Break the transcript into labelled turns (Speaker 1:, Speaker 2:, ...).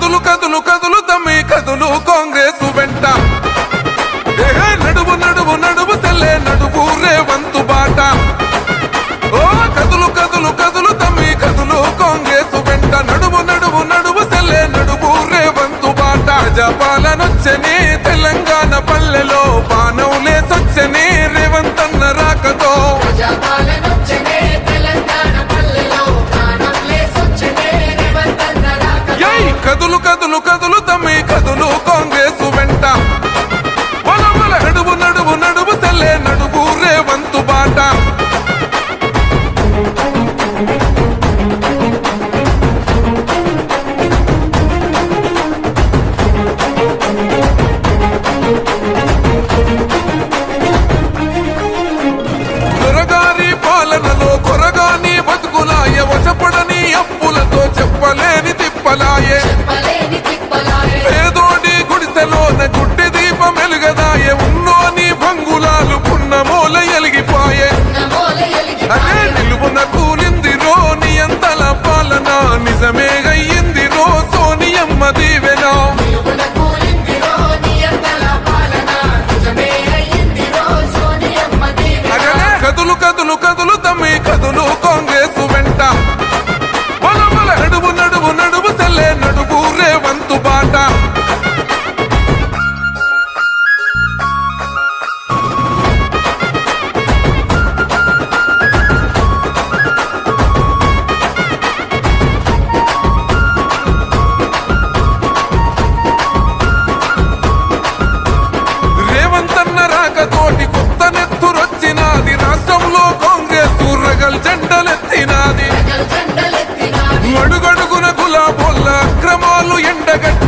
Speaker 1: కదులు కదులు కదులు తమ్మి కదులు కాంగ్రెస్ వెంట నడువు నడువు నడువు తెల్లే నడువు రేవంతు బాట ఓ కదులు కదులు కదులు తమ్మి కదులు కాంగ్రెస్ వెంట నడువు నడువు నడువు తెల్లే నడువు రేవంతు బాట ప్రజాపాలనొచ్చని తెలంగాణ పల్లెలో బాణవులేసొచ్చని రేవంతన్న రాకతో కదులు కదులు కదులు తమ్మి కదులు కాంగ్రెస్ వెంట నడువు నడువు నడువు తెల్లే నడువు రేవంతు బాట దొరగారి పాలనలో కొరగాని బతుకులాయ వశపడని అప్పులతో చెప్పలేని తిప్పలాయే పేదోడి గుడిసెలోన గుడ్డి దీపం వెలుగదాయే ఉన్నోని భంగులాలు పున్నమూల ఎలిగిపాయే అదే నిలువున కూలింది రో నియంతల పాలన నిజమే గయ్యింది రో సోనియమ్మ దీవెనా కదులు కదులు కదులు తమ్మి కదులు కాంగ్రెస్ వెంట నడువు నడువు నడువు తెల్లే నడువు రేవంతు బాట రేవంతన్న రాకతోటి కొత్త నెత్తురొచ్చినాది రాష్ట్రంలో కాంగ్రెస్ రగల్ జెండలెత్తినాది అడుగడుగున గులాబోళ్ళ అక్రమాలు ఎండగట్టి